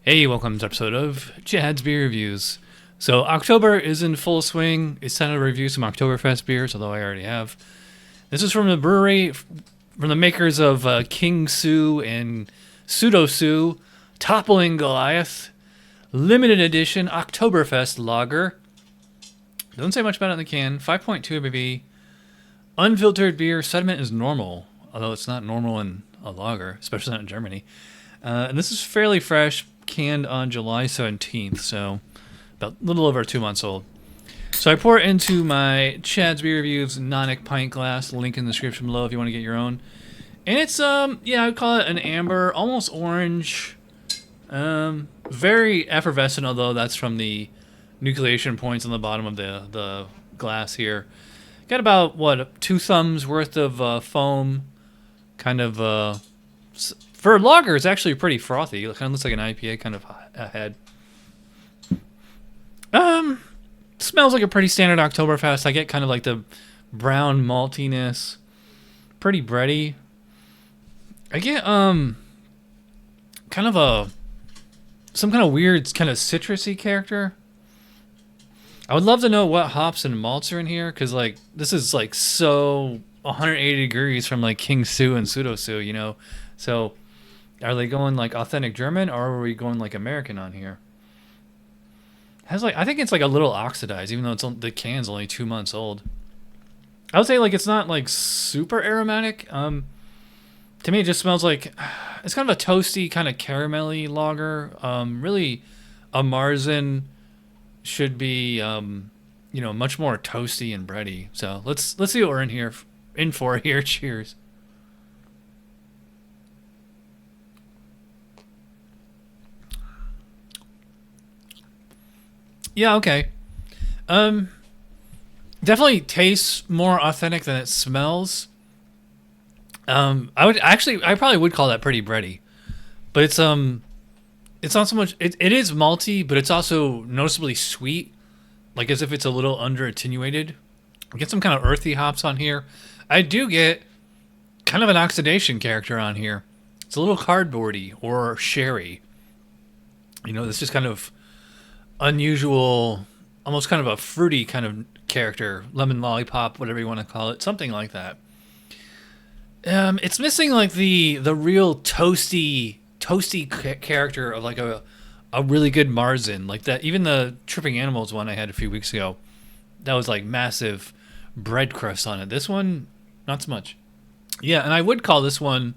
Hey, welcome to episode of Chad's Beer Reviews. So October is in full swing. It's time to review some Oktoberfest beers, although I already have. This is from the brewery, from the makers of 𝓑𝓮𝓮𝓲 and 𝓑𝓻𝓮𝓮𝓲𝓹𝓽𝓮𝓲𝓸, Toppling Goliath limited edition Oktoberfest Lager. Don't say much about it in the can. 5.2 ABV. Unfiltered beer. Sediment is normal, although it's not normal in a lager, especially not in Germany. And this is fairly fresh, canned on July 17th, so about a little over 2 months old. So I pour it into my Chad's Beer Reviews Nonic pint glass. Link in the description below if you want to get your own. And it's I would call it an amber, almost orange. Very effervescent, although that's from the nucleation points on the bottom of the glass here. Got about 2 thumbs worth of foam. Kind of for a lager, it's actually pretty frothy. It kind of looks like an IPA kind of ahead. Smells like a pretty standard Oktoberfest. I get kind of like the brown maltiness, pretty bready. I get kind of some kind of weird kind of citrusy character. I would love to know what hops and malts are in here, because like this is like so 180 degrees from like 𝓑𝓮𝓮𝓲 and 𝓑𝓻𝓮𝓮𝓲, you know. So are they going like authentic German, or are we going like American on here? Has like, I think it's like a little oxidized, even though the can's only 2 months old. I would say like it's not like super aromatic. To me, it just smells like it's kind of a toasty, kind of caramelly lager. Really, a marzen should be much more toasty and bready. So let's see what we're in for here. Cheers. Yeah, okay. Definitely tastes more authentic than it smells. I probably would call that pretty bready. But it's not so much, it is malty, but it's also noticeably sweet. Like as if it's a little under attenuated. I get some kind of earthy hops on here. I do get kind of an oxidation character on here. It's a little cardboardy or sherry. You know, it's just kind of unusual, almost kind of a fruity kind of character, lemon lollipop, whatever you want to call it, something like that. It's missing like the real toasty character of like a really good marzen, like that. Even the Tripping Animals one I had a few weeks ago, that was like massive bread crust on it. This one, not so much. Yeah, and I would call this one.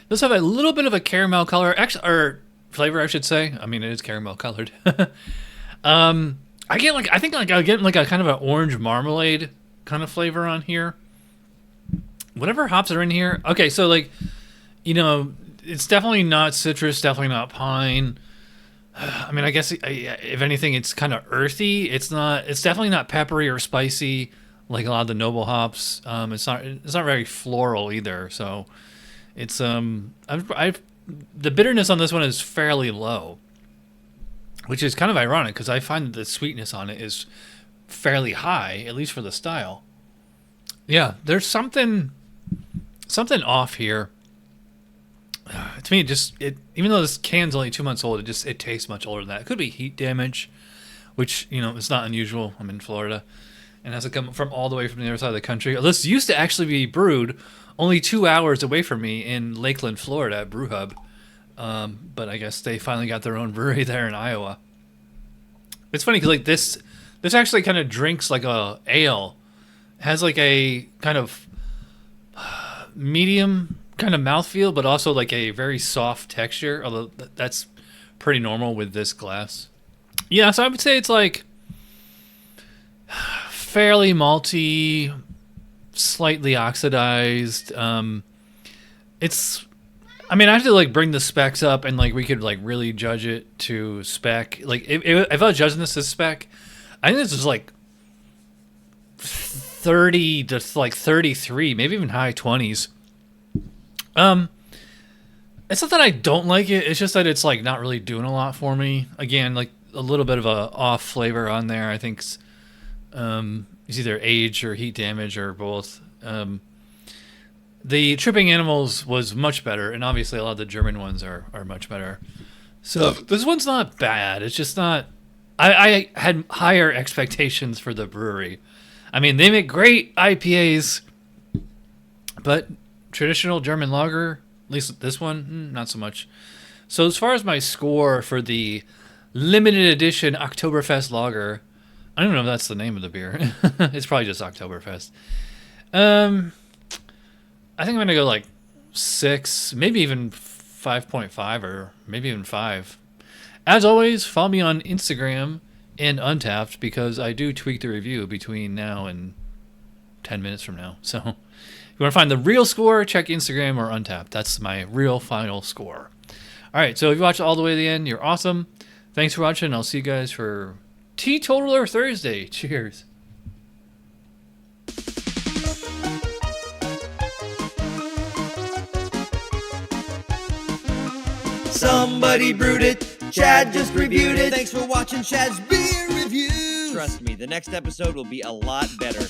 Does have a little bit of a caramel color, actually, or flavor, I should say. I mean, it is caramel colored. I get like, I think like I get like a kind of an orange marmalade kind of flavor on here. Whatever hops are in here. Okay, so like, you know, it's definitely not citrus, definitely not pine. I mean, I guess if anything, it's kind of earthy. It's definitely not peppery or spicy like a lot of the noble hops. It's not very floral either. So it's the bitterness on this one is fairly low, which is kind of ironic because I find that the sweetness on it is fairly high, at least for the style. Yeah, there's something off here. To me, even though this can's only 2 months old, it tastes much older than that. It could be heat damage, which, you know, it's not unusual. I'm in Florida, and has to come from all the way from the other side of the country. This used to actually be brewed only 2 hours away from me in Lakeland, Florida, at Brew Hub. But I guess they finally got their own brewery there in Iowa. It's funny because like this actually kind of drinks like a ale. It has like a kind of medium kind of mouthfeel, but also like a very soft texture, although that's pretty normal with this glass. Yeah, so I would say it's like fairly malty, slightly oxidized. It's, I mean, I have to like bring the specs up and like we could like really judge it to spec. Like if I was judging this as spec, I think this is like 30 to like 33, maybe even high 20s. It's not that I don't like it. It's just that it's like not really doing a lot for me. Again, like a little bit of a off flavor on there. I think it's either age or heat damage or both. The Tripping Animals was much better, and obviously a lot of the German ones are much better. So this one's not bad. It's just not. I had higher expectations for the brewery. I mean, they make great IPAs, but traditional German lager, at least this one, not so much. So as far as my score for the limited edition Oktoberfest Lager, I don't know if that's the name of the beer. It's probably just Oktoberfest. I think I'm gonna go like 6, maybe even 5.5, or maybe even 5. As always, follow me on Instagram and Untapped, because I do tweak the review between now and 10 minutes from now. So if you want to find the real score, check Instagram or Untapped. That's my real final score. All right, so if you watched all the way to the end, you're awesome. Thanks for watching. I'll see you guys for Teetotaler Thursday. Cheers. Somebody brewed it. Chad just reviewed it. Thanks for watching Chad's beer reviews. Trust me, the next episode will be a lot better.